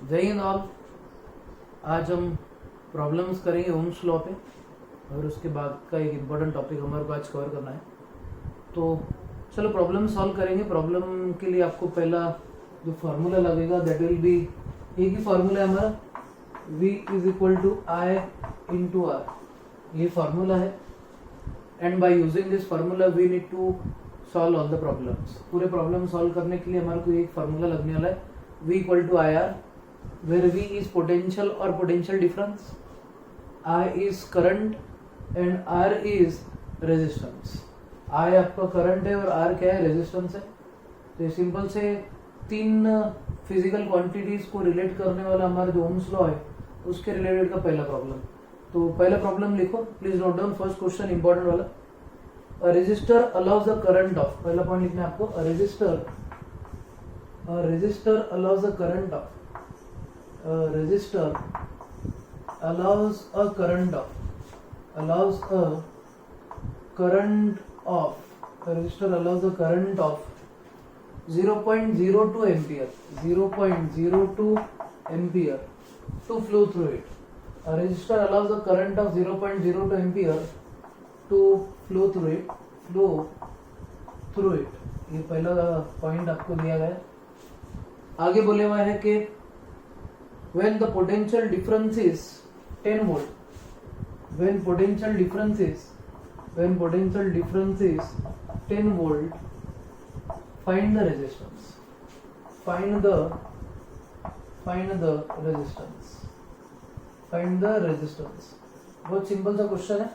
जय हिंद ऑल। आज हम प्रॉब्लम्स करेंगे ओम्स लॉ पे और उसके बाद का एक इम्पोर्टेंट टॉपिक हमारे को आज कवर करना है। तो चलो प्रॉब्लम सॉल्व करेंगे। प्रॉब्लम के लिए आपको पहला जो फार्मूला लगेगा दैट विल बी, एक ही फार्मूला है हमारा, v is equal to I into R, ये फार्मूला है। And by using this formula we need to solve all the problems. पूरे प्रॉब्लम सॉल्व करने के लिए हमारे को एक फार्मूला लगने वाला है, v equal to I R, where V is potential or potential difference, I is current and R is resistance। I आपका करंट है और R क्या है, रेजिस्टेंस है। तो ये सिंपल से तीन फिजिकल क्वांटिटीज को रिलेट करने वाला हमारा जो ओम्स लॉ है उसके रिलेटेड का पहला प्रॉब्लम। तो पहला प्रॉब्लम लिखो, please note down first question, important वाला। A resistor allows the current of, पहला पॉइंट लिखना है आपको, a resistor allows the current of, a resistor allows a current of, a resistor allows a current of 0.02 ampere, 0.02 ampere to flow through it। A resistor allows a current of 0.02 ampere to flow through it। ये पहला point आपको दिया गया है। आगे बोले हुआ है कि when the potential difference is 10 volt, when potential difference is 10 volt, find the resistance, find the resistance। बहुत सिंपल सा क्वेश्चन है।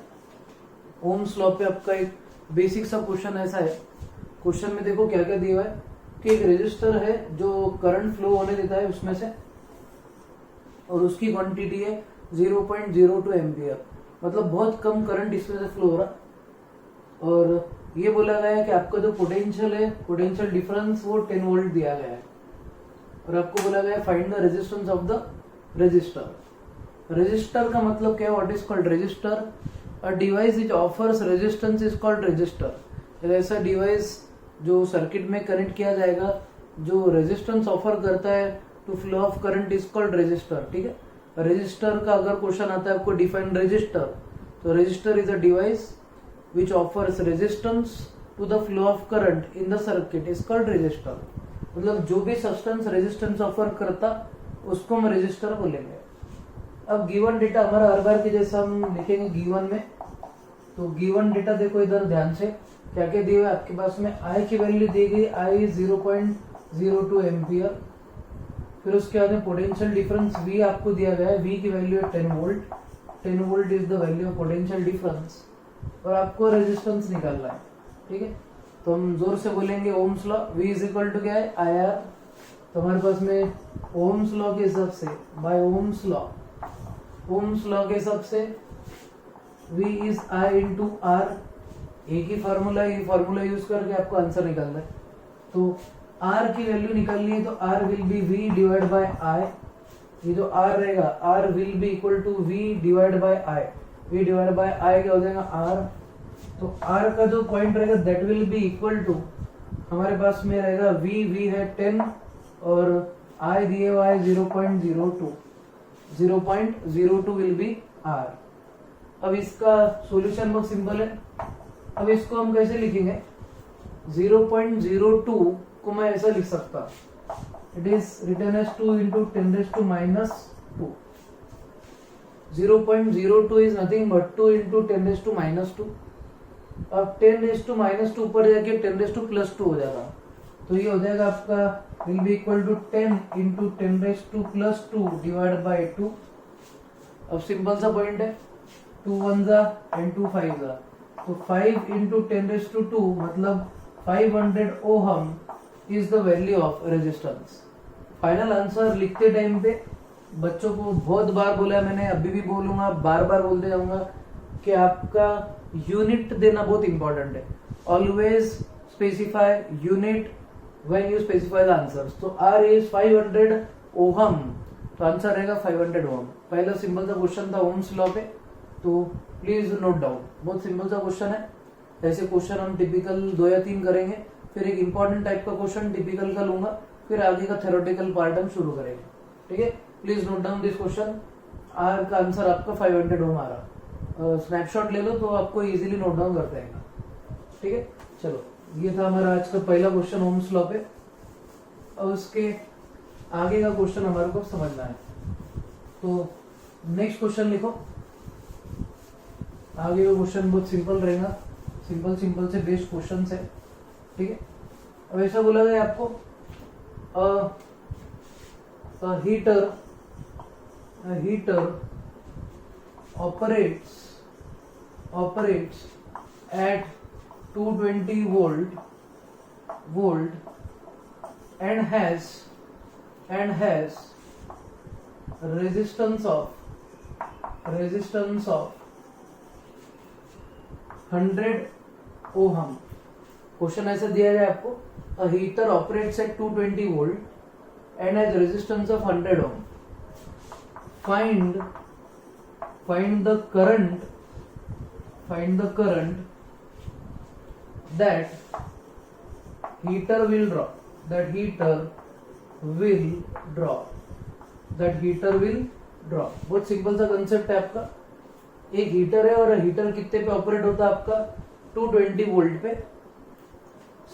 ओम्स लॉ पे आपका एक बेसिक सा क्वेश्चन ऐसा है। क्वेश्चन में देखो क्या क्या दिया हुआ है कि एक रेजिस्टर है जो करंट फ्लो होने देता है उसमें से, और उसकी क्वांटिटी है 0.02 एम्पियर, मतलब बहुत कम करंट इसमें से फ्लो हो रहा। और ये बोला गया है कि आपका जो पोटेंशियल है, पोटेंशियल डिफरेंस वो 10 वोल्ट दिया गया है। और आपको बोला गया है find the resistance of the resistor. Resistor का मतलब क्या है, what is called resistor? A device which offers resistance is called resistor. ऐसा डिवाइस जो सर्किट में कनेक्ट किया जाएगा जो रेजिस्टेंस ऑफर करता है to flow of current is called resistor. ठीक है, रेजिस्टर का अगर क्वेश्चन आता है आपको डिफाइन रेजिस्टर, तो resistor is a device which offers resistance to the flow of current in the circuit is called resistor. मतलब जो भी सब्सटेंस रेजिस्टेंस ऑफर करता उसको हम रेजिस्टर बोलेंगे। अब गिवन डेटा हमारा हर बार की जैसा हम लिखेंगे गिवन में। तो गिवन डेटा देखो इधर ध्यान से, क्या क्या दिया हुआ है आपके पास में। आई की वैल्यू दी गई, आई इज 0.02 एम्पियर। फिर उसके बाद में पोटेंशियल डिफरेंस V आपको दिया गया है, V की वैल्यू है 10 volt, 10 volt is the value of potential difference, और आपको रेजिस्टेंस निकालना है। ठीक है, तो हम जोर से बोलेंगे Ohm's law, V is equal to क्या है, IR। तो हमारे पास में ओम्स लॉ के हिसाब से, बाय ओम्स लॉ के हिसाब से V is I into R। एक ही फार्मूला, ये फार्मूला यूज करके आपको आंसर निकालना है। तो R की वैल्यू निकालनी है तो R will be V divide by I। ये जो R रहेगा, R will be equal to V divide by I। V divide by I क्या हो जाएगा, R। तो R का जो पॉइंट रहेगा that will be equal to, हमारे पास में रहेगा V है 10 और I दिए हुआ है 0.02, 0.02 विल बी R। अब इसका सॉल्यूशन बहुत सिंपल है। अब इसको हम कैसे लिखेंगे, 0.02 को मैं ऐसा लिख सकता, it is written as 2 into 10⁻²। 0.02 is nothing but 2 into 10⁻²। अब 10⁻² ऊपर जाके 10⁻+2 हो जाएगा, तो ये हो जाएगा आपका will be equal to 10 into 10⁻² divide by 2। अब सिंपल सा पॉइंट है, 2 1 एंड 2 5 जा, तो 5 इंटू 10⁻² मतलब 500 ohm is the value of resistance. Final answer लिखते टाइम पे बच्चों को बहुत बार बोला है मैंने, अभी भी बोलूंगा, बार बार बोलते जाऊंगा कि आपका यूनिट देना बहुत इंपॉर्टेंट है। Always specify unit when you specify the answers. तो R इज 500 ओहम, तो आंसर रहेगा 500 ओहम। पहला सिंपल सा क्वेश्चन था ओम्स लॉ पे, तो प्लीज नोट डाउन, बहुत सिंपल सा क्वेश्चन है। ऐसे क्वेश्चन हम टिपिकल 2 या 3 करेंगे, फिर एक इंपॉर्टेंट टाइप का क्वेश्चन टिपिकल का लूंगा, फिर आगे का थ्योरेटिकल पार्ट हम शुरू करेंगे। ठीक है, please note down this question. R का आंसर आपका 500 ओम आ रहा। स्नैपशॉट ले लो तो आपको इजीली नोट डाउन कर देगा। ठीक है, चलो ये था हमारा आज का पहला क्वेश्चन ओम्स लॉ पे। और उसके आगे का क्वेश्चन हमारे को समझना है। तो नेक्स्ट क्वेश्चन लिखो। आगे का क्वेश्चन बहुत सिंपल रहेगा, सिंपल से बेस्ड क्वेश्चन है। ठीक है, अब ऐसा बोला गया आपको heater operates at 220 volt and has resistance of 100 ohm. Question ऐसा दिया गया आपको, a heater operates at 220 volt and has resistance of 100 ohm. Find the current that heater will draw. बहुत सिंपल सा कंसेप्ट है आपका। एक हीटर है और हीटर कितने पे ऑपरेट होता है आपका 220 वोल्ट पे।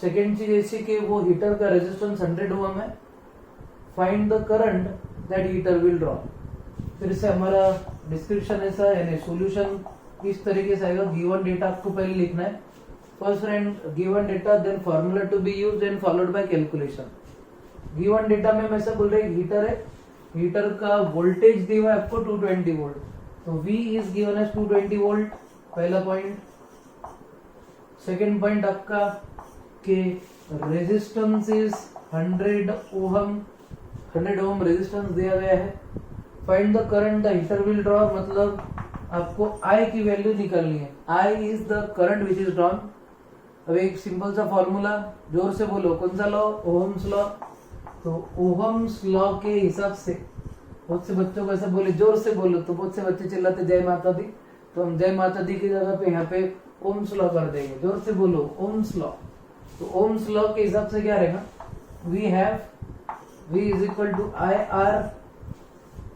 सेकेंड चीज ऐसी कि वो हीटर का रेजिस्टेंस 100 ओम है। Find the current that heater will draw. फिर से हमारा डिस्क्रिप्शन ऐसा है, सॉल्यूशन इस तरीके से आएगा। गिवन डेटा आपको पहले लिखना है, first and given data, then formula to be used and followed by calculation. Given data में हम ऐसा बोल रहे हैं हीटर है, हीटर का वोल्टेज दिया हुआ है आपको 220 वोल्ट, तो V is given as 220 volt, पहला पॉइंट। सेकेंड पॉइंट आपका के resistance is 100 ohm, 100 ohm resistance दिया गया है। Find the current the heater will draw, मतलब आपको I की वैल्यू निकालनी है। I is the current which is drawn. अब एक सिंपल सा फॉर्मूला, जोर से बोलो, कौन सा लॉ? Ohm's law. तो ओहम्स लॉ के हिसाब से, बहुत से बच्चों को ऐसा बोले जोर से बोलो तो बहुत से बच्चे चिल्लाते जय माता दी, तो हम जय माता दी की जगह पे यहाँ पे ओम्स लॉ कर देंगे। जोर से बोलो ओम्स लॉ। तो ओम्स लॉ के हिसाब से क्या रहेगा? We have V is equal to I R,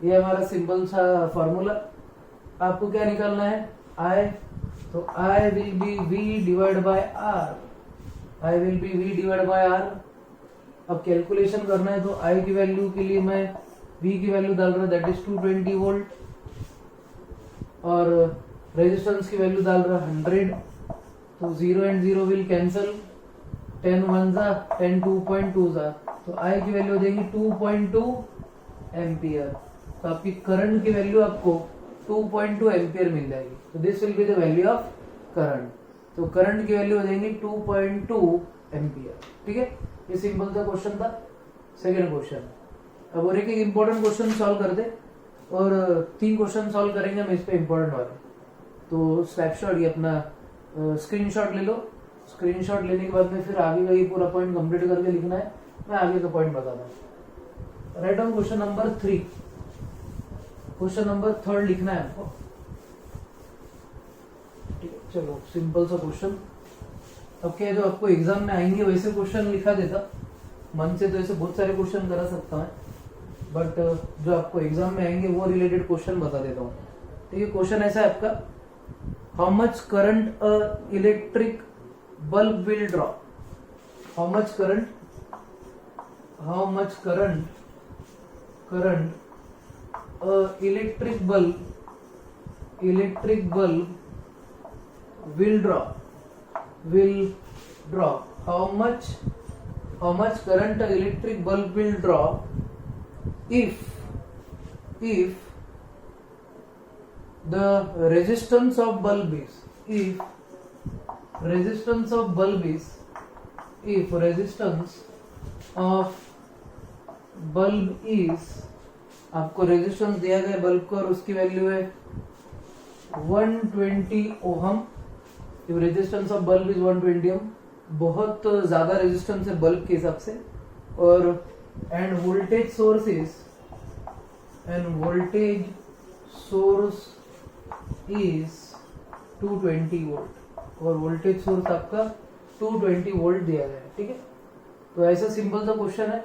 ये हमारा सिंपल सा फॉर्मूला। आपको क्या निकालना है? I, तो I will be V divide by R, I will be V divide by R। अब कैलकुलेशन करना है तो I की वैल्यू के लिए मैं V की वैल्यू डाल रहा हूं, दैट इज 220 वोल्ट, और रेजिस्टेंस की वैल्यू डाल रहा 100। तो 0 एंड 0 विल कैंसल, 10 1 जा 10 2.2 जा, तो I की वैल्यू हो जाएगी 2.2 एम्पियर। तो आपकी करंट की वैल्यू आपको 2.2 एम्पियर मिल जाएगी। तो this will be the value of current. तो करंट की वैल्यू हो जाएगी 2.2 एम्पियर। ठीक है, ये सिंपल सा क्वेश्चन था। सेकेंड क्वेश्चन, अब और एक इंपॉर्टेंट क्वेश्चन सॉल्व कर दे, और 3 क्वेश्चन सॉल्व करेंगे हम इस पे इंपॉर्टेंट वाले। तो स्नैपशॉट, ये अपना स्क्रीनशॉट ले लो। स्क्रीनशॉट लेने के बाद में फिर आगे का ये पूरा पॉइंट कंप्लीट करके लिखना है। मैं आगे का पॉइंट बताता हूँ। Write down question number 3, question number 3 लिखना है आपको। ठीक है, चलो सिंपल सा क्वेश्चन। अब क्या है, जो आपको एग्जाम में आएंगे वैसे क्वेश्चन लिखा देता मन से, तो ऐसे बहुत सारे क्वेश्चन करा सकता है, बट जो आपको एग्जाम में आएंगे वो रिलेटेड क्वेश्चन बता देता हूँ। ठीक है, क्वेश्चन ऐसा है आपका, how much current a electric bulb will draw. How much current electric bulb will draw how much current an electric bulb will draw if the resistance of bulb is आपको resistance दिया गया bulb को और उसकी value है 120 ohm. Resistance of bulb is 120 ओम, बहुत ज्यादा resistance है बल्ब के हिसाब से। और end voltage source is 220 volt, और वोल्टेज सोर्स आपका 220 वोल्ट दिया गया है। ठीक है, तो ऐसा सिंपल सा क्वेश्चन है।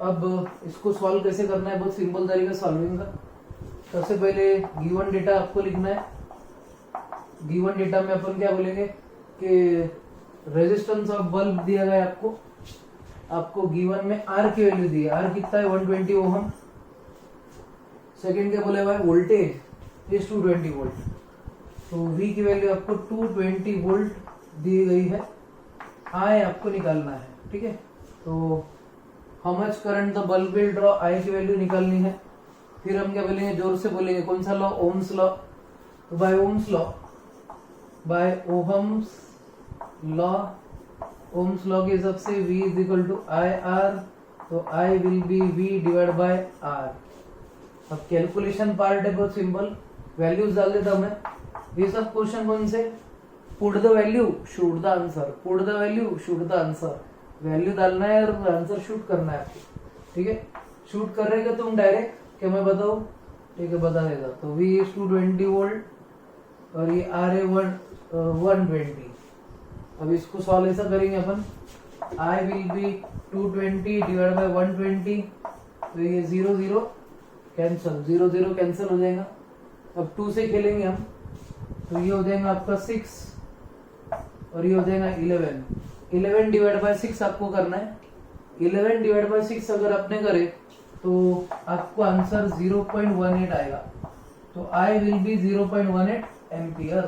अब इसको सॉल्व कैसे करना है, बहुत सिंपल तरीका सॉल्विंग का। सबसे पहले गिवन डेटा आपको लिखना है। गिवन डेटा में अपन क्या बोलेंगे कि रेजिस्टेंस ऑफ बल्ब दिया गया है आपको गिवन में आर की वैल्यू दी है। आर कितना है 120 ओहम। सेकंड क्या बोले हुआ है, वोल्टेज इज 220 वोल्ट, तो वी की वैल्यू आपको 220 वोल्ट दी गई है। आई आपको निकालना है, ठीक है। तो how much current the bulb will draw, I की वैल्यू निकालनी है। फिर हम क्या बोलेंगे, जोर से बोलेंगे, कौन सा लॉ, ओम्स लॉ। तो by Ohm's law, by Ohm's law, Ohm's law के हिसाब से V is equal to I R, तो I will be V divide by R। अब कैलकुलेशन पार्ट है बहुत सिंपल, वैल्यूज डाल देता हूं मैं। ये सब क्वेश्चन कौन से, put the value shoot the answer, put the value shoot the answer, value डालना है और आंसर शूट करना है आपको, ठीक है। शूट कर रहे तुम डायरेक्ट, क्या मैं बताऊं, ठीक है बता देता। तो V इज 220 वोल्ट और ये R है 120। अब इसको सॉल्व ऐसा करेंगे अपन, I will B 220 divide by 120, तो ये 0 0 कैंसल, 0 0 कैंसल हो जाएगा। अब 2 से खेलेंगे हम, तो ये हो जाएगा आपका 6 और ये हो जाएगा 11। 11 डिवाइड बाय 6 आपको करना है। 11 डिवाइड बाय 6 अगर आपने करे तो आपको आंसर 0.18 आएगा। तो I विल बी 0.18 एम्पियर।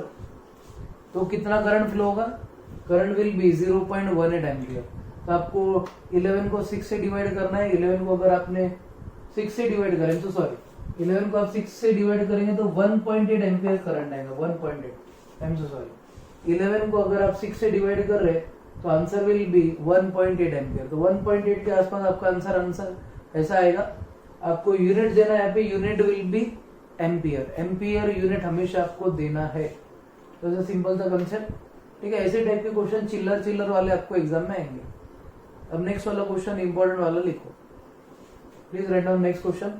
तो कितना करंट फ्लो होगा, करंट विल बी 0.18 एम्पियर। तो आपको 11 को 6 से डिवाइड करना है। 11 को अगर आपने 6 से डिवाइड करें, तो सॉरी 11 को आप 6 से डिवाइड करेंगे तो 1.8 एम्पियर करंट आएगा, 1.8, आई एम सो सॉरी। 11 को अगर आप 6 से डिवाइड कर रहे तो आंसर विल बी 1.8 एम्पियर। तो 1.8 के आसपास आपका आंसर ऐसा आएगा। आपको यूनिट देना है, यहाँ पे unit will be ampere, ampere unit हमेशा आपको देना है। तो ऐसा सिंपल सा कंसेप्ट, ठीक है। ऐसे टाइप के क्वेश्चन चिल्लर वाले आपको एग्जाम में आएंगे। अब नेक्स्ट वाला क्वेश्चन इंपॉर्टेंट वाला लिखो, please write down next question.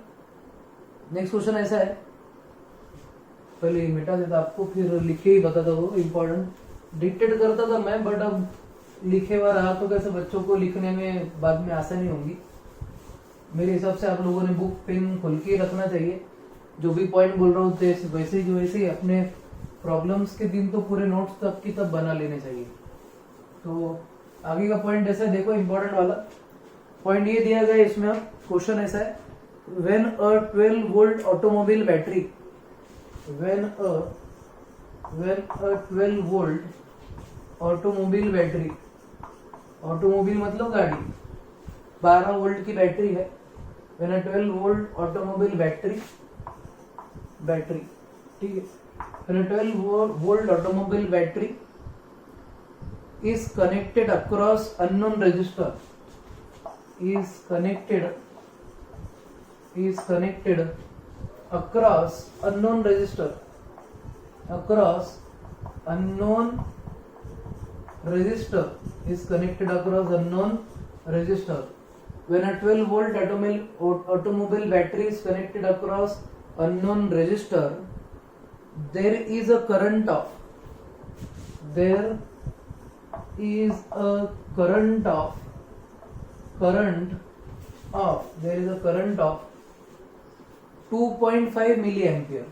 Next question ऐसा है, पहले मिटा देता आपको, फिर लिखे ही बताता हूँ। इंपॉर्टेंट डिक्टेट करता था मैं, बट अब लिखे हुआ रहा तो कैसे बच्चों को लिखने में बाद में आसानी होगी। मेरे हिसाब से आप लोगों ने बुक पेन खोल के रखना चाहिए। जो भी पॉइंट बोल रहा हूँ वैसे ही अपने प्रॉब्लम्स के दिन तो पूरे नोट्स तब की तब बना लेने चाहिए। तो आगे का पॉइंट ऐसा है, देखो इंपॉर्टेंट वाला पॉइंट ये दिया गया है इसमें। अब क्वेश्चन ऐसा है, when a 12 volt automobile battery, when a 12 volt automobile battery, automobile मतलब गाड़ी, 12 वोल्ट की बैटरी है। When a 12 volt automobile battery, ठीक है। When a 12 volt automobile battery is connected across unknown resistor, is connected across unknown resistor, across unknown resistor, is connected across unknown resistor. When a 12 volt automobile battery is connected across unknown resistor, there is a current of, there is a current of 2.5 milliampere,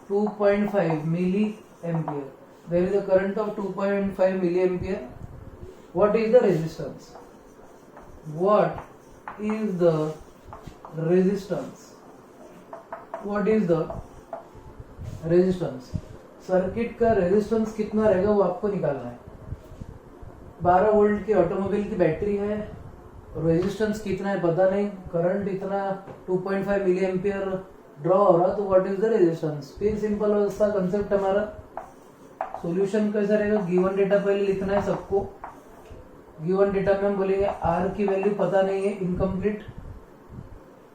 2.5 milliampere. There is a current of 2.5 milliampere. What is the resistance? What is the resistance? What is the resistance, circuit का resistance कितना रहेगा वो आपको निकालना है। 12 volt की automobile की battery है, रेजिस्टेंस कितना है पता नहीं, करंट इतना 2.5 मिली एम्पियर ड्रॉ हो रहा, तो व्हाट इज द रेजिस्टेंस। फिर सिंपल सा कंसेप्ट हमारा। सॉल्यूशन कैसा रहेगा, गिवन डेटा पहले लिखना है सबको। गिवन डेटा में हम बोलेंगे आर की वैल्यू पता नहीं है, इनकम्प्लीट।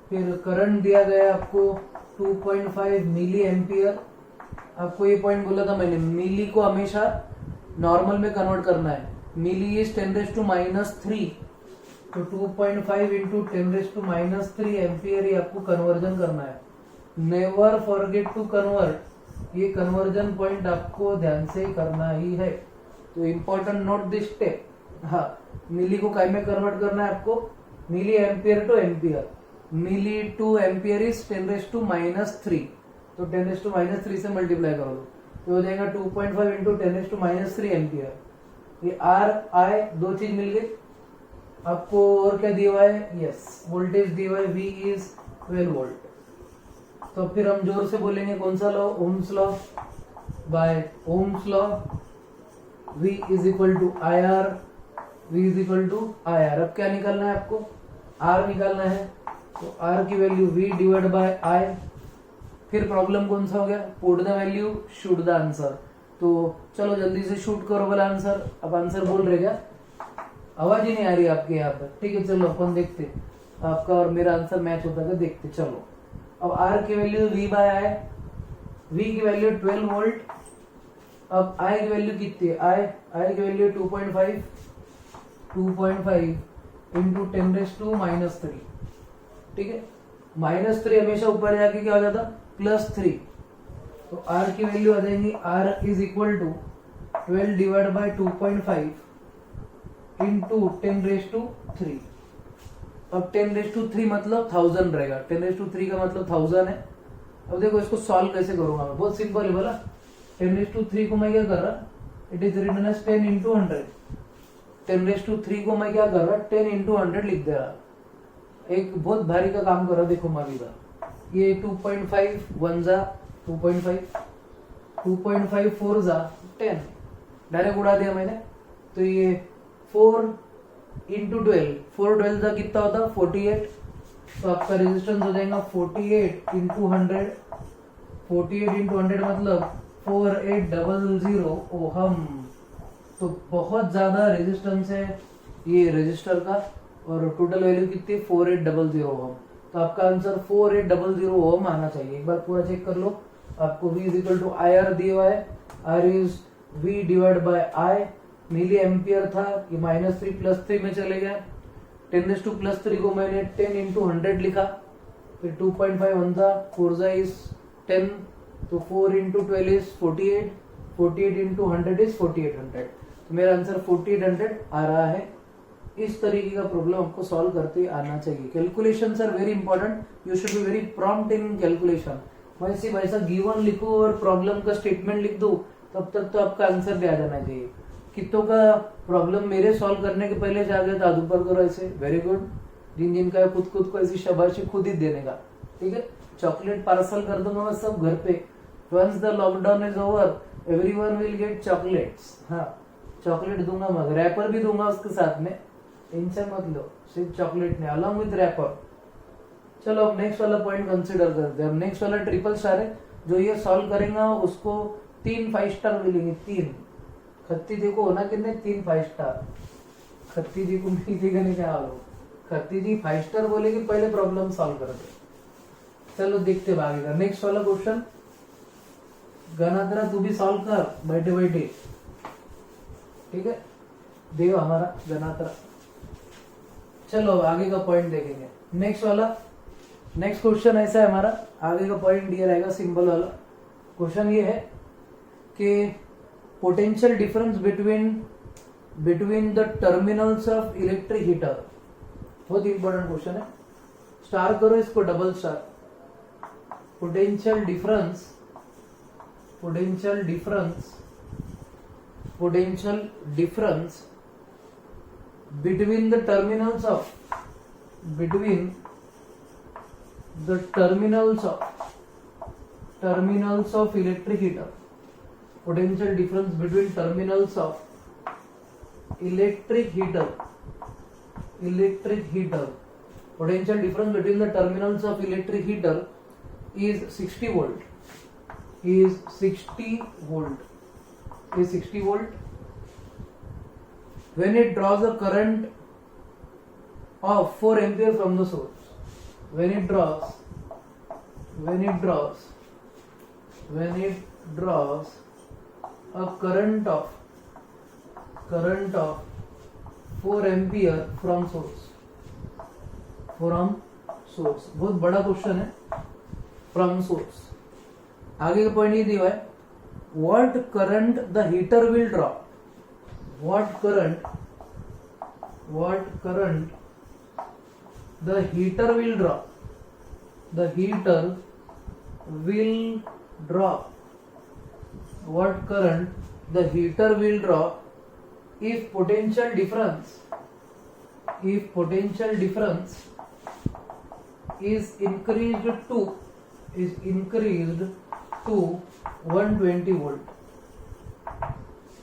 फिर करंट दिया गया है आपको 2.5 मिली एम्पियर। आपको ये पॉइंट बोला था मैंने, मिली को हमेशा नॉर्मल में कन्वर्ट करना है। मिली इज 10⁻³ तो 2.5 इंटू 10⁻³ एम्पियर ये आपको कन्वर्जन करना है। नेवर फॉरगेट टू कन्वर्ट, ये कन्वर्जन पॉइंट आपको ध्यान से करना ही है। तो इम्पोर्टेंट नोट दिस स्टेप। हाँ, मिली को काय में कन्वर्ट करना है आपको, milli ampere to ampere, milli to ampere is 10⁻³ तो 10⁻³ से मल्टीप्लाई करो तो हो जाएगा 2.5 इंटू 10⁻³ एम्पियर। ये आर आई दो चीज मिल गई आपको। और क्या दिया हुआ है, यस वोल्टेज दिया हुआ है, वी इज 12 वोल्ट। तो फिर हम जोर से बोलेंगे कौन सा law, Ohm's law. By Ohm's law V is equal to I R, V is equal to I R. अब क्या निकालना है आपको, R निकालना है, तो R की value V divide by I। फिर प्रॉब्लम कौन सा हो गया, put the value shoot the answer. तो चलो जल्दी से शूट करो वाला आंसर। अब आंसर बोल रहे क्या, आवाज ही नहीं आ रही आपके यहाँ पर, ठीक है चलो अपन देखते आपका और मेरा आंसर मैच होता है, देखते चलो। अब R की value V by I, V की वैल्यू 12 वोल्ट। अब I की वैल्यू कितनी है, I की वैल्यू 2.5 इंटू 10⁻³ ठीक है। -3 हमेशा ऊपर जाके क्या हो जाता, +3। तो R की वैल्यू आ जाएंगी, R is equal to 12 divide by 2.5 into 10⁻³ अब 10⁻³ मतलब 1000 रहेगा, 10⁻³ का मतलब 1000 है। अब देखो इसको सॉल्व कैसे करूंगा मैं, बहुत सिंपल है बोला। 10⁻³ को मैं क्या कर रहा, it is written as 10 into 100। 10⁻³ को मैं क्या कर रहा, 10 इंटू 100 लिख दे रहा। एक बहुत भारी का काम कर रहा, देखो मावी का। ये 2.5 1 जा 2.5, 2.5 4 जा 10, डायरेक्ट उड़ा दिया मैंने। तो ये 4 इंटू 12, 4 12 जा कितना होता, 48। तो आपका रेजिस्टेंस हो जाएगा 48 इंटू 100। 48 इंटू 100 मतलब 4800 ओहम। तो बहुत ज्यादा रेजिस्टेंस है ये रेजिस्टर का, और टोटल वैल्यू कितनी, 4800 ओहम। तो आपका आंसर 4800 ओहम आना चाहिए। एक बार पूरा चेक कर लो। आपको V is equal to I R दिया हुआ है, R is V divide by I। Milli ampere था, ये -3 +3 में चले गया। 10⁻³ को मैंने 10 इंटू 100 लिखा। फिर 2.5 1 जा 4 जा इज 10, तो 4 इंटू 12 इज 48, 48 इंटू 100 इज 4800। तो मेरा आंसर 4800 आ रहा है। इस तरीके का प्रॉब्लम आपको सॉल्व करते आना चाहिए। Calculations are very important, you should be very prompt in calculation. मैं सिर्फ ऐसा गिवन लिखूं और प्रॉब्लम का स्टेटमेंट लिख दूं, तब तक तो आपका आंसर भी आ जाना चाहिए। कितों का प्रॉब्लम मेरे सॉल्व करने के पहले जा गया था, हाथ ऊपर करो ऐसे, वेरी गुड। जिन जिन का खुद को ऐसी शाबाशी खुद ही देने का, ठीक है। चॉकलेट पार्सल कर दूंगा मैं सब घर पे। Once the lockdown is over everyone will get chocolates. हाँ चॉकलेट दूंगा, मैं रैपर भी दूंगा उसके साथ में, टेंशन मत लो। सिर्फ चॉकलेट नहीं, अलॉन्ग विद रैपर। चलो अब नेक्स्ट वाला पॉइंट कंसीडर करते हैं। अब नेक्स्ट वाला ट्रिपल स्टार है, जो ये सॉल्व करेगा उसको 3 5 स्टार मिलेंगे। 3 खत्ती जी को होना कितने, 3 5 स्टार। खत्ती जी को मिलेगा नहीं, क्या हाल हो। खत्ती जी 5 स्टार बोलेगी, पहले प्रॉब्लम सॉल्व करते। चलो देखते भागेगा। नेक्स्ट वाला क्वेश्चन गणात्रा तू भी सॉल्व कर बैठे बैठे, ठीक है। देव हमारा गणात्रा। चलो आगे का पॉइंट देखेंगे। नेक्स्ट वाला, नेक्स्ट क्वेश्चन ऐसा है हमारा, आगे का पॉइंट ये रहेगा सिंपल वाला। क्वेश्चन ये है कि potential difference between the terminals of electric heater. बहुत इंपॉर्टेंट क्वेश्चन है, स्टार करो इसको, double star. Potential difference between the terminals of electric heater. Potential difference between terminals of electric heater. Potential difference between the terminals of electric heater is 60 volt. Is 60 volt. When it draws a current of 4 ampere from the source. When it draws a current of 4 ampere from source. बहुत बड़ा question है। From source, आगे का point ये दिया है, what current the heater will draw. What current the heater will draw what current the heater will draw if potential difference is increased to 120 volt,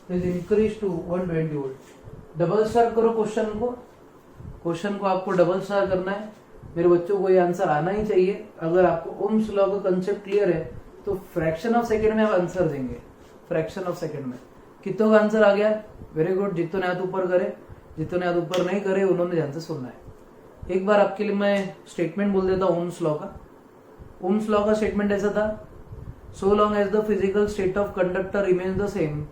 is increased to 120 volt. Double star करो question को आपको double star करना है। मेरे बच्चों को ये answer आना ही चाहिए। अगर आपको ओम्स लॉ का कंसेप्ट क्लियर है तो फ्रैक्शन ऑफ सेकंड में आप आंसर देंगे। फ्रैक्शन ऑफ सेकंड में कितनों का आंसर आ गया? Very good. जितने हाथ ऊपर करे, जितने हाथ ऊपर नहीं करे उन्होंने ध्यान से सुनना है। एक बार आपके लिए मैं स्टेटमेंट बोल देता हूँ ओम्स लॉ का। ओम्स लॉ का स्टेटमेंट ऐसा था, so long as the physical state of conductor remains the same,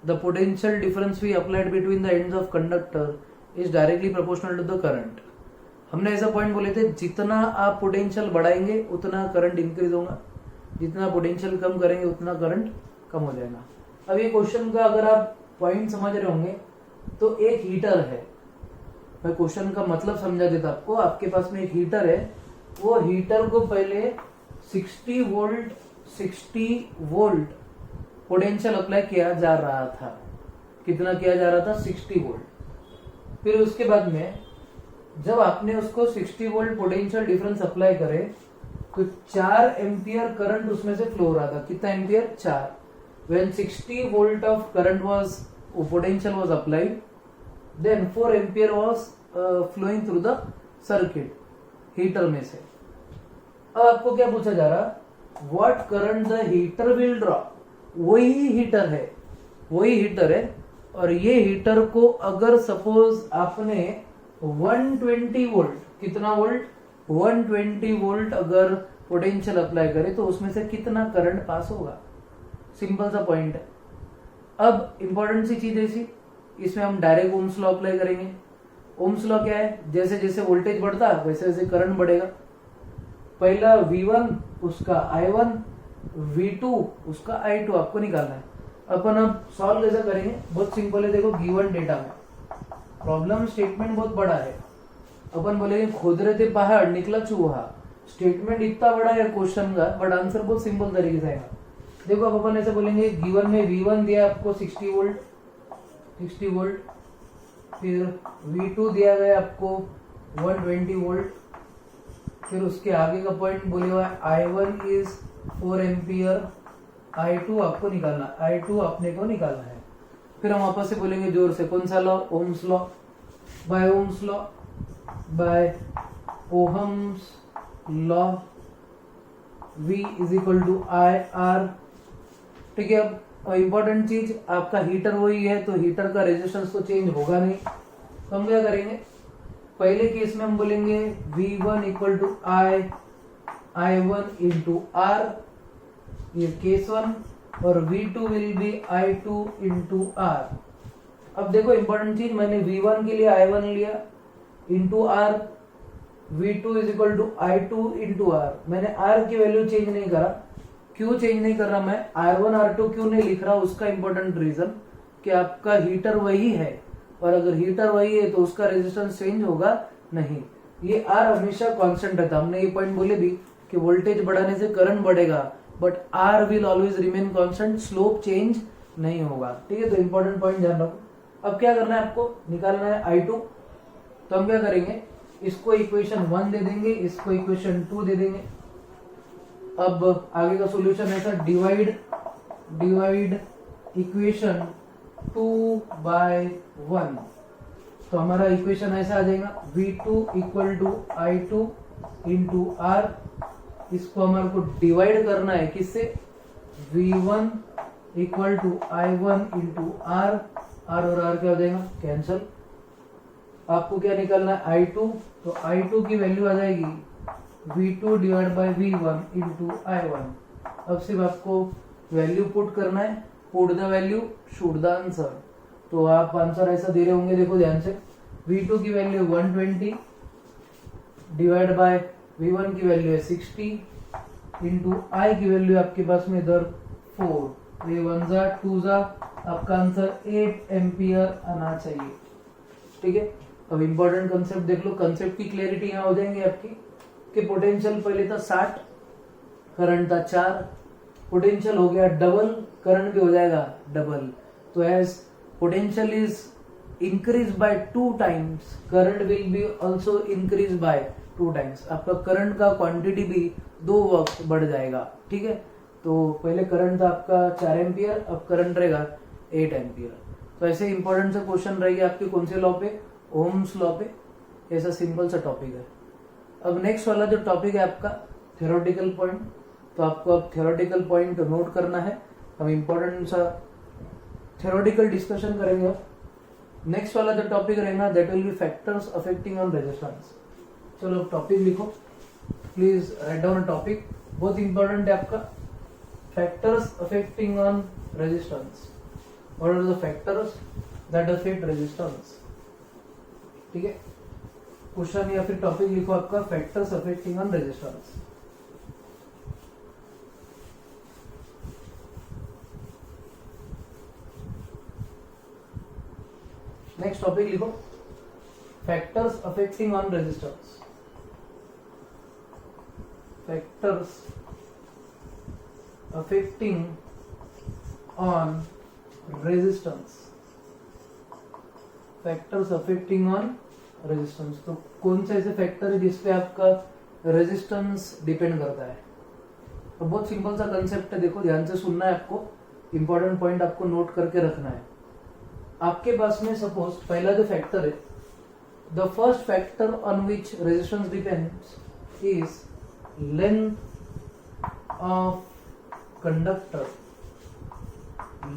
the potential difference we applied between the ends of conductor is directly proportional to the current. हमने ऐसा point बोले थे, जितना आप potential बढ़ाएंगे उतना करंट इंक्रीज होगा, जितना पोटेंशियल कम करेंगे उतना करंट कम हो जाएगा। अब ये क्वेश्चन का अगर आप पॉइंट समझ रहे होंगे तो एक हीटर है, मैं क्वेश्चन का मतलब समझा देता आपको। आपके पास में एक हीटर है, वो हीटर को पहले 60 वोल्ट पोटेंशियल अप्लाई किया जा रहा था। कितना किया जा रहा था? 60 वोल्ट। फिर उसके बाद में जब आपने उसको 60 वोल्ट पोटेंशियल डिफरेंस अप्लाई करे तो 4 एम्पियर करंट उसमें से फ्लो हो रहा था। कितना ampere? 4। When 60 volt of current was potential was applied, then 4 ampere was flowing through the circuit heater में से। अब आपको क्या पूछा जा रहा? What current the heater will draw? वही हीटर है और ये हीटर को अगर सपोज आपने 120 वोल्ट, कितना वोल्ट? 120 वोल्ट अगर पोटेंशियल अप्लाई करे तो उसमें से कितना करंट पास होगा? सिंपल सा पॉइंट है। अब इंपॉर्टेंट सी चीज ऐसी, इसमें हम डायरेक्ट ओम्स लॉ अप्लाई करेंगे। ओम्स लॉ क्या है? जैसे जैसे वोल्टेज बढ़ता है वैसे वैसे करंट बढ़ेगा। पहला V1 उसका I1, V2 उसका I2 आपको निकालना है। अपन अब सॉल्व कैसे करेंगे? बहुत सिंपल है। देखो गिवन डेटा में प्रॉब्लम स्टेटमेंट बहुत बड़ा है। अपन बोलेंगे खोद रहे थे पहाड़ निकला चूहा। स्टेटमेंट इतना बड़ा है क्वेश्चन का, बट आंसर बहुत सिंपल तरीके से आएगा। देखो अब अपन ऐसे बोलेंगे, गिवन में V1 दिया आपको 60 वोल्ट, फिर V2 दिया गया आपको 120 वोल्ट, फिर उसके आगे का पॉइंट बोले हुआ है I1 इज 4 एम्पियर, I2 आपको निकालना, I2 अपने को निकालना है। फिर हम वापस से बोलेंगे जोर से, कौन सा law? Ohm's law. By Ohm's law, by Ohm's law, V is equal to IR। ठीक है। अब इंपॉर्टेंट चीज, आपका हीटर वही है तो हीटर का रेजिस्टेंस तो चेंज होगा नहीं, तो हम क्या करेंगे? पहले केस में हम बोलेंगे V1 equal to I1 into R, ये केस 1, और V2 will be I2 into R। अब देखो इंपॉर्टेंट चीज, मैंने V1 के लिए I1 लिया into R, V2 is equal to I2 into R। मैंने R की वैल्यू चेंज नहीं करा। क्यों चेंज नहीं कर रहा मैं? R1 R2 क्यों नहीं लिख रहा? उसका इंपॉर्टेंट रीजन कि आपका हीटर वही है, और अगर हीटर वही है तो उसका रेजिस्टेंस चेंज होगा नहीं। ये R हमेशा कांस्टेंट रहता। हमने ये पॉइंट बोले भी कि वोल्टेज बढ़ाने से करंट बढ़ेगा, but R will always remain constant, slope change नहीं होगा। ठीक है, तो इंपॉर्टेंट पॉइंट ध्यान रखो। अब क्या करना है आपको? निकालना है I2। तो हम क्या करेंगे? इसको इक्वेशन 1 दे देंगे, इसको इक्वेशन 2 दे देंगे। अब आगे का सॉल्यूशन ऐसा, डिवाइड इक्वेशन 2/1। तो हमारा इक्वेशन ऐसा आ जाएगा, V2 equal to I2 into R। इसको हमारे को डिवाइड करना है किससे? V1 equal to I1 into R। R और R क्या हो जाएगा? कैंसल। आपको क्या निकालना है? I2। तो I2 की वैल्यू आ जाएगी V2 divide by V1 into I1। अब सिर्फ आपको वैल्यू पुट करना है, put the value shoot the answer. तो आप आंसर ऐसा दे रहे होंगे, देखो ध्यान से, V2 की वैल्यू 120 डिवाइड बाय V1 की वैल्यू है 60 इंटू I की वैल्यू आपके पास में इधर 4, ये 1 जा 2 जा, आपका आंसर 8 एम्पियर आना चाहिए। ठीक है, अब इंपॉर्टेंट कंसेप्ट देख लो, कंसेप्ट की क्लैरिटी यहाँ हो जाएंगी आपकी कि पोटेंशियल पहले था 60, करंट था 4, पोटेंशियल हो गया डबल, करंट भी हो जाएगा डबल। तो as potential is increase by 2 times, current will be also increase by 2 times। आपका करंट का क्वांटिटी भी 2 वक्त बढ़ जाएगा, ठीक है। तो पहले करंट था आपका 4 एम्पियर, अब करंट रहेगा 8 एम्पियर। तो ऐसे इंपॉर्टेंट से क्वेश्चन रहेंगे आपके कौन से लॉ पे, ओम्स लॉ पे। ऐसा सिंपल सा टॉपिक है। अब नेक्स्ट वाला जो टॉपिक है आपका थ्योरेटिकल पॉइंट, तो आपको अब थ्योरेटिकल पॉइंट नोट करना है। हम इंपॉर्टेंट सा थ्योरेटिकल डिस्कशन करेंगे। अब नेक्स्ट वाला जो टॉपिक रहेगा that will be factors affecting on resistance. चलो टॉपिक लिखो, please write down a topic, बहुत इंपॉर्टेंट है आपका। Factors affecting on resistance, what are the factors that affect resistance, ठीक है। क्वेश्चन या फिर टॉपिक लिखो आपका factors affecting on resistance. Next topic लिखो factors affecting on resistance. Factors affecting on resistance, factors affecting on resistance. तो कौन से ऐसे फैक्टर है जिसपे आपका रेजिस्टेंस डिपेंड करता है। तो बहुत सिंपल सा कंसेप्ट है, देखो ध्यान से सुनना है आपको, इंपॉर्टेंट पॉइंट आपको नोट करके रखना है। आपके पास में सपोज पहला जो फैक्टर है, the first factor on which resistance depends is length of conductor,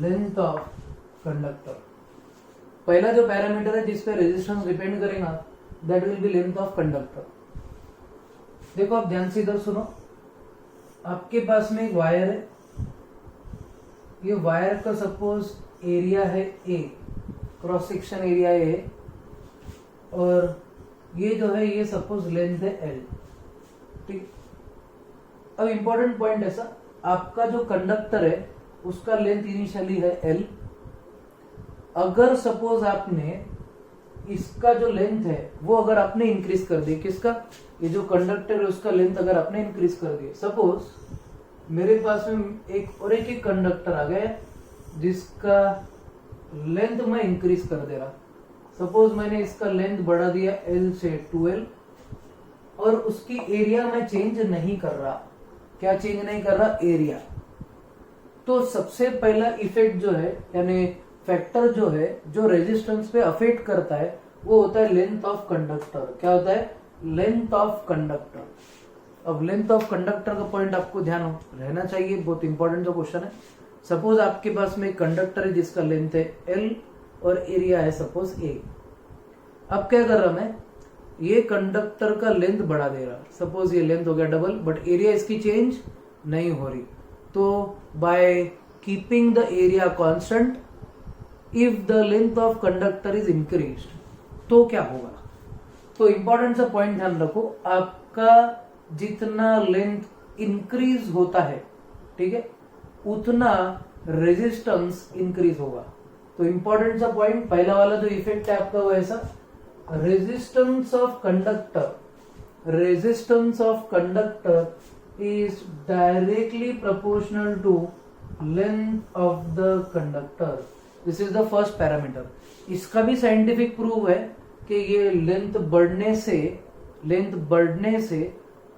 length of conductor. पहला जो पैरामीटर है जिसपे रेजिस्टेंस डिपेंड करेगा that will B length of conductor. देखो आप ध्यान से इधर सुनो, आपके पास में एक वायर है, ये वायर का सपोज एरिया है ए, क्रॉस सेक्शन एरिया ए, और ये जो है ये सपोज लेंथ है एल, ठीक। अब इंपॉर्टेंट पॉइंट ऐसा, आपका जो कंडक्टर है उसका लेंथ इनिशियली है एल। अगर सपोज आपने इसका जो लेंथ है वो अगर आपने इंक्रीज कर दी, किसका, ये जो कंडक्टर है उसका लेंथ अगर आपने इंक्रीज कर दी, सपोज मेरे पास में एक कंडक्टर आ गया जिसका लेंथ मैं इंक्रीज कर दे रहा। सपोज मैंने इसका लेंथ बढ़ा दिया L से 2L और उसकी एरिया में चेंज नहीं कर रहा। क्या चेंज नहीं कर रहा? एरिया। तो सबसे पहला इफेक्ट जो है यानी फैक्टर जो है जो रेजिस्टेंस पे अफेक्ट करता है वो होता है लेंथ ऑफ कंडक्टर। क्या होता है? Length of conductor. अब लेंथ ऑफ कंडक्टर का पॉइंट आपको ध्यान रहना चाहिए, बहुत इंपॉर्टेंट जो क्वेश्चन है। सपोज आपके पास में एक कंडक्टर है जिसका लेंथ है L और एरिया है सपोज A। अब क्या कर रहा मैं, ये कंडक्टर का लेंथ बढ़ा दे रहा। सपोज ये लेंथ हो गया डबल, बट एरिया इसकी चेंज नहीं हो रही। तो by keeping the area constant, if the length of conductor is increased, तो क्या होगा? तो इंपॉर्टेंट सा पॉइंट ध्यान रखो, आपका जितना लेंथ इंक्रीज होता है, ठीक है, उतना रेजिस्टेंस इंक्रीज होगा। तो इंपॉर्टेंट सा पॉइंट, पहला वाला जो इफेक्ट है आपका वो ऐसा, resistance of conductor is directly proportional to length of the conductor. This is the first parameter. इसका भी साइंटिफिक प्रूफ है कि ये लेंथ बढ़ने से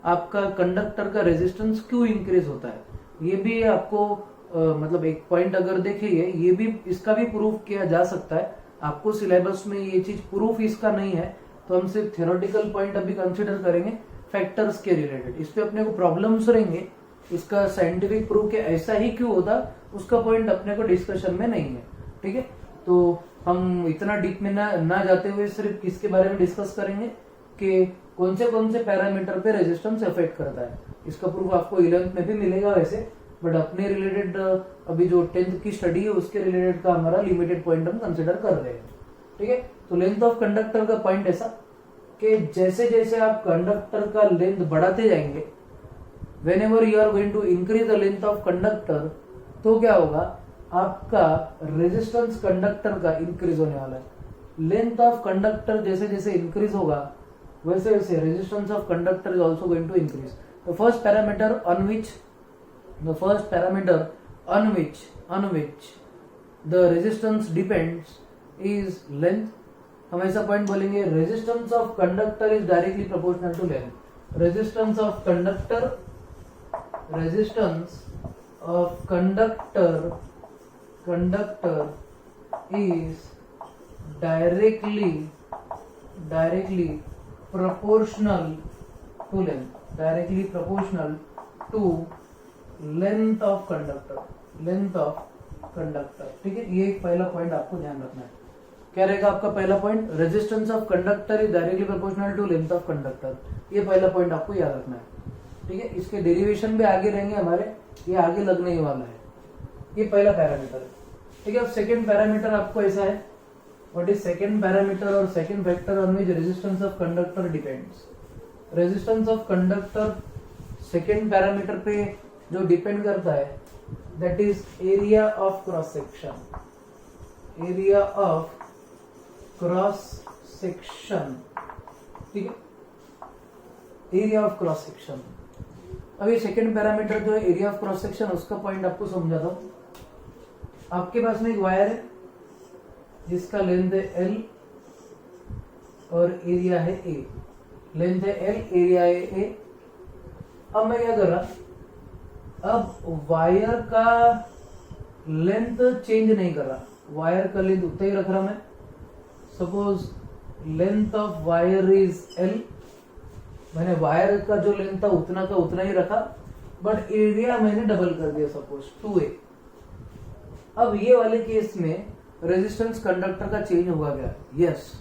आपका कंडक्टर का रेजिस्टेंस क्यों इंक्रीज होता है। ये भी आपको मतलब एक पॉइंट अगर देखिए, ये भी इसका भी प्रूफ किया जा सकता है। आपको सिलेबस में ये चीज प्रूफ इसका नहीं है, तो हम सिर्फ थ्योरेटिकल पॉइंट अभी कंसिडर करेंगे फैक्टर्स के रिलेटेड। इस पे अपने को प्रॉब्लम्स रहेंगे, इसका साइंटिफिक प्रूफ के ऐसा ही क्यों होता उसका पॉइंट अपने को डिस्कशन में नहीं है, ठीक है। तो हम इतना डीप में ना जाते हुए सिर्फ किसके बारे में डिस्कस करेंगे कि कौन से पैरामीटर पे रेजिस्टेंस अफेक्ट करता है। इसका प्रूफ आपको 11th में भी मिलेगा वैसे, बट अपने रिलेटेड अभी जो 10th की स्टडी है उसके रिलेटेड का हमारा लिमिटेड पॉइंट हम कंसिडर कर रहे हैं, ठीक है। तो लेंथ ऑफ कंडक्टर का पॉइंट ऐसा कि जैसे जैसे आप कंडक्टर का लेंथ बढ़ाते जाएंगे, whenever you are going to increase the length of conductor, तो क्या होगा, आपका रेजिस्टेंस कंडक्टर का इंक्रीज होने वाला है। लेंथ ऑफ कंडक्टर जैसे जैसे इंक्रीज होगा वैसे वैसे resistance of conductor is also going to increase. The first parameter on which the resistance depends is length. हम ऐसा पॉइंट बोलेंगे, resistance of conductor is directly proportional to length. Resistance of conductor is directly proportional to length of conductor. ठीक है, ये एक पहला point आपको ध्यान रखना है. क्या रहेगा आपका पहला point? Resistance of conductor is directly proportional to length of conductor. ये पहला पॉइंट आपको याद रखना है. ठीक है, इसके डेरिवेशन भी आगे रहेंगे हमारे, ये आगे लगने ही वाला है. ये पहला पैरामीटर है. ठीक है, अब सेकंड पैरामीटर आपको ऐसा है. व्हाट इज सेकंड पैरामीटर और second factor on which resistance of conductor depends? Resistance of conductor second parameter पे जो डिपेंड करता है that is area of cross section. ठीक है, एरिया ऑफ क्रॉस सेक्शन. अब ये सेकंड पैरामीटर जो है एरिया ऑफ क्रॉस सेक्शन, उसका पॉइंट आपको समझाता हूं. आपके पास में एक वायर है जिसका लेंथ है L और एरिया है A. लेंथ है L, एरिया है A. अब मैं क्या कर रहा, अब वायर का लेंथ चेंज नहीं कर रहा, वायर का लेंथ उतना ही रख रहा मैं. Suppose length of wire is L, मैंने वायर का जो लेंथ था उतना का उतना ही रखा, बट एरिया मैंने डबल कर दिया, सपोज 2A. अब ये वाले केस में रेजिस्टेंस कंडक्टर का चेंज होगा क्या? यस,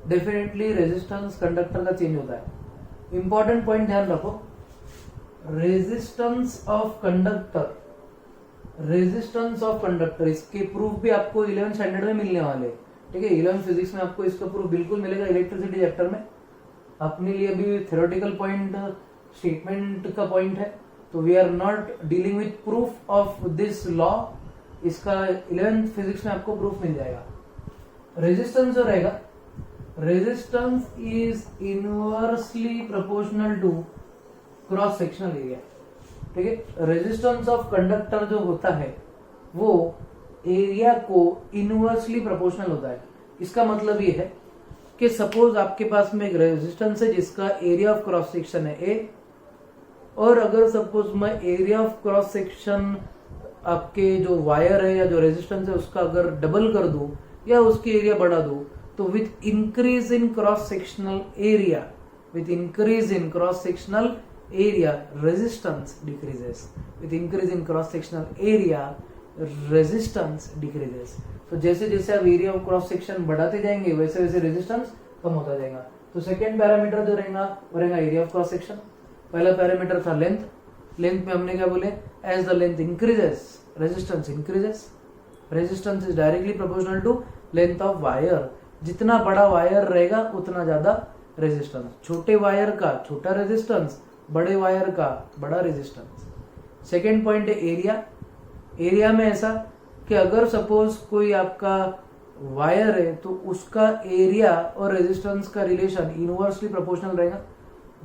डेफिनेटली रेजिस्टेंस कंडक्टर का चेंज होता है. इंपॉर्टेंट पॉइंट ध्यान रखो, रेजिस्टेंस ऑफ कंडक्टर इसके प्रूफ भी आपको 11th स्टैंडर्ड में मिलने वाले. ठीक है, 11th फिजिक्स में आपको इसका प्रूफ बिल्कुल मिलेगा इलेक्ट्रिसिटी चैप्टर में. अपने लिए भी थ्योरेटिकल पॉइंट स्टेटमेंट का पॉइंट है, तो we are not dealing with proof of this law. इसका 11th फिजिक्स में आपको प्रूफ मिल जाएगा. रेजिस्टेंस जो रहेगा, resistance is inversely proportional to cross sectional area. ठीक है, रेजिस्टेंस ऑफ कंडक्टर जो होता है वो एरिया को इनवर्सली प्रोपोर्शनल होता है. इसका मतलब ये है कि सपोज आपके पास में एक रेजिस्टेंस है जिसका एरिया ऑफ क्रॉस सेक्शन है A, और अगर सपोज मैं एरिया ऑफ क्रॉस सेक्शन आपके जो वायर है या जो रेजिस्टेंस है उसका अगर डबल कर दूं या उसकी एरिया बढ़ा दूं, तो with increase in cross sectional area resistance decreases. With increase in cross sectional area resistance decreases. तो जैसे जैसे आप एरिया ऑफ क्रॉस सेक्शन बढ़ाते जाएंगे वैसे वैसे रेजिस्टेंस कम होता जाएगा. तो सेकेंड पैरामीटर जो रहेगा वो रहेगा एरिया ऑफ क्रॉस सेक्शन. पहला पैरामीटर था लेंथ. लेंथ में हमने क्या बोले, as the length increases resistance increases. Resistance is directly proportional to length of wire. जितना बड़ा वायर रहेगा उतना ज्यादा रेजिस्टेंस. छोटे वायर का छोटा रेजिस्टेंस, बड़े वायर का बड़ा रेजिस्टेंस. सेकेंड पॉइंट है एरिया. एरिया में ऐसा कि अगर सपोज कोई आपका वायर है तो उसका एरिया और रेजिस्टेंस का रिलेशन इनवर्सली प्रोपोर्शनल रहेगा.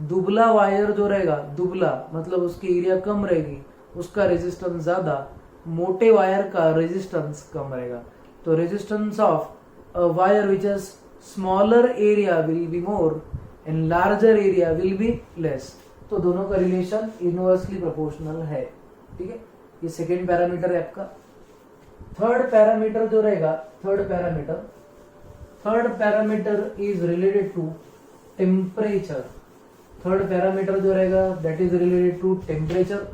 दुबला वायर जो रहेगा, दुबला मतलब उसकी एरिया कम रहेगी, उसका रेजिस्टेंस ज्यादा. मोटे वायर का रेजिस्टेंस कम रहेगा. तो resistance of a wire which has smaller area will be more and larger area will be less. तो दोनों का रिलेशन इनवर्सली प्रोपोर्शनल है. ठीक है, ये सेकेंड पैरामीटर है आपका. थर्ड पैरामीटर जो रहेगा, third parameter is related to temperature. Third parameter जो रहेगा that is related to temperature.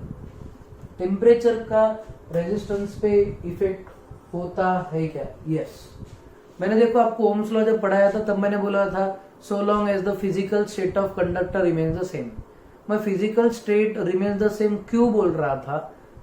Temperature का रेजिस्टेंस पे इफेक्ट होता है क्या? यस. मैंने देखो आपको ओम्स लॉ जब पढ़ाया था तब मैंने बोला था so long as the physical state of conductor remains the same. मैं physical state remains the same क्यों बोल रहा था?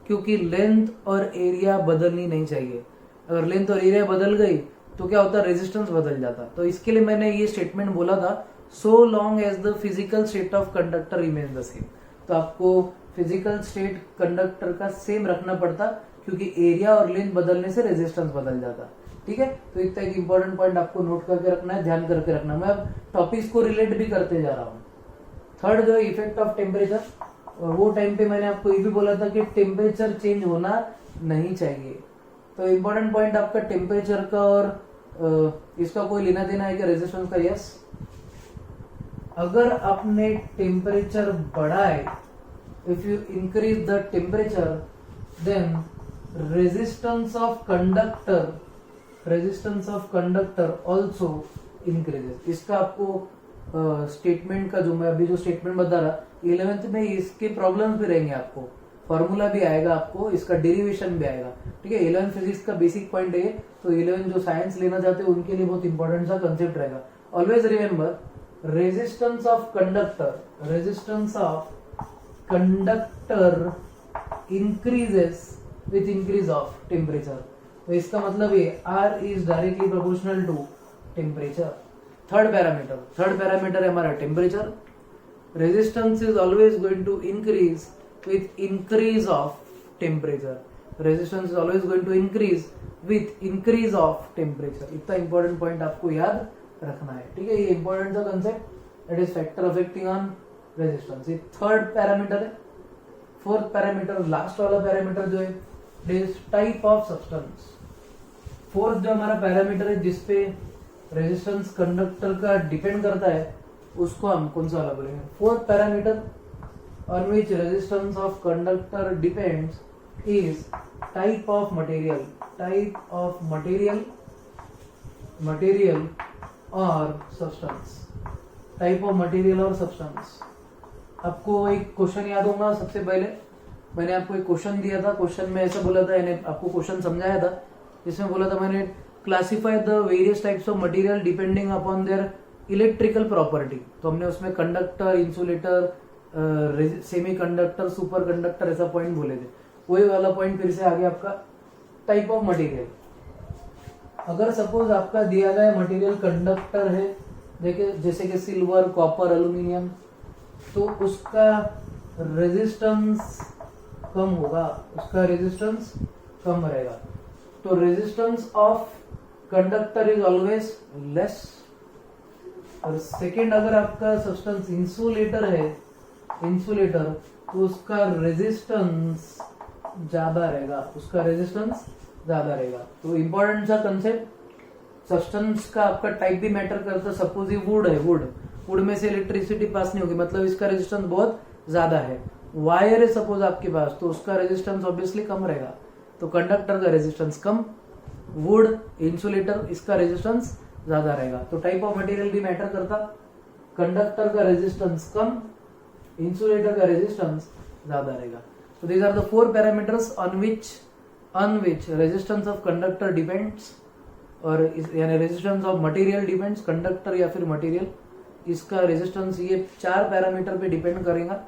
क्योंकि लेंथ और एरिया बदलनी नहीं चाहिए. अगर लेंथ और एरिया बदल गई तो क्या होता, रेजिस्टेंस बदल जाता. तो इसके लिए मैंने ये स्टेटमेंट बोला था so long as the physical state of conductor remains the same. तो आपको फिजिकल स्टेट कंडक्टर का सेम रखना पड़ता क्योंकि एरिया और लेंथ बदलने से रेजिस्टेंस बदल जाता. ठीक है। तो इतना एक इंपॉर्टेंट पॉइंट आपको नोट करके रखना है, ध्यान करके रखना है। मैं अब टॉपिक्स को रिलेट भी करते जा रहा हूँ। थर्ड जो इफेक्ट ऑफ टेम्परेचर, वो टाइम पे मैंने आपको ये भी बोला था कि टेम्परेचर चेंज होना नहीं चाहिए। तो इम्पोर्टेंट पॉइंट आपका टेम्परेचर का और इसका कोई लेना देना है क्या रेजिस्टेंस का? यस। अगर आपने टेम्परेचर बढ़ाए, if you increase the temperature, then resistance of conductor also increases. इसका आपको स्टेटमेंट का जो मैं अभी जो स्टेटमेंट बता रहा, 11th में इसके प्रॉब्लम्स भी रहेंगे, आपको फॉर्मूला भी आएगा, आपको इसका डेरिवेशन भी आएगा, ठीक है। 11th फिजिक्स का बेसिक पॉइंट है, तो 11th जो साइंस लेना चाहते हैं उनके लिए बहुत इंपॉर्टेंट सा कंसेप्ट रहेगा। Always remember, resistance of conductor increases with increase of temperature. तो इसका मतलब ये R is directly proportional to temperature. Third parameter है हमारा temperature. Resistance is always going to increase with increase of temperature. Resistance is always going to increase with increase of temperature. इतना important point आपको याद रखना है, ठीक है। ये इंपॉर्टेंट सा concept, it is factor affecting on resistance. ये थर्ड पैरामीटर है। फोर्थ पैरामीटर, लास्ट वाला पैरामीटर जो है, it is type of substance. Fourth जो हमारा पैरामीटर है जिसपे रेजिस्टेंस कंडक्टर का डिपेंड करता है, उसको हम कौन सा वाला बोलेंगे? Fourth parameter on which resistance of conductor depends is type of material or substance। type of material और substance। आपको एक क्वेश्चन याद होगा, सबसे पहले मैंने आपको एक क्वेश्चन दिया था। क्वेश्चन में ऐसा बोला था, यानी आपको क्वेश्चन समझाया था, जिसमें बोला था मैंने classify the various types of material depending upon their electrical property. तो हमने उसमें conductor, insulator, semi conductor, super conductor, ऐसा पॉइंट बोले थे। वही वाला पॉइंट फिर से आ गया आपका, टाइप ऑफ मटेरियल। अगर सपोज आपका दिया गया मटेरियल कंडक्टर है, देखिए जैसे कि सिल्वर, कॉपर, एल्यूमिनियम, तो उसका रेजिस्टेंस कम होगा, उसका रेजिस्टेंस कम रहेगा। तो resistance of conductor is always less. और सेकेंड, अगर आपका सब्सटेंस इंसुलेटर है, तो उसका रेजिस्टेंस ज्यादा रहेगा। तो इंपॉर्टेंट सा कंसेप्ट, सब्सटेंस का आपका टाइप भी मैटर करता है। सपोज ये वुड है, वुड में से इलेक्ट्रिसिटी पास नहीं होगी, मतलब इसका रेजिस्टेंस बहुत ज्यादा है। वायर है सपोज आपके पास, तो उसका रेजिस्टेंस ऑब्वियसली कम रहेगा। तो कंडक्टर का रेजिस्टेंस कम, वुड, इंसुलेटर, इसका रेजिस्टेंस ज्यादा रहेगा। तो टाइप ऑफ मटेरियल भी मैटर करता। कंडक्टर का रेजिस्टेंस कम, इंसुलेटर का रेजिस्टेंस ज्यादा रहेगा। So these are the four parameters on which resistance of conductor depends, और यानी resistance of material depends, conductor या फिर मटेरियल, इसका रेजिस्टेंस ये 4 पैरामीटर पे डिपेंड करेगा।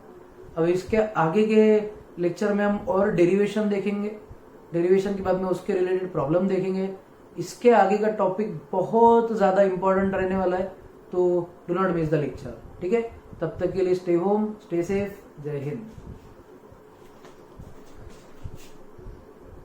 अब इसके आगे के लेक्चर में हम और डेरिवेशन देखेंगे, डेरिवेशन के बाद में उसके रिलेटेड प्रॉब्लम देखेंगे। इसके आगे का टॉपिक बहुत ज्यादा इंपॉर्टेंट रहने वाला है, तो do not miss the lecture, ठीक है। तब तक के लिए स्टे होम, स्टे सेफ, जय हिंद।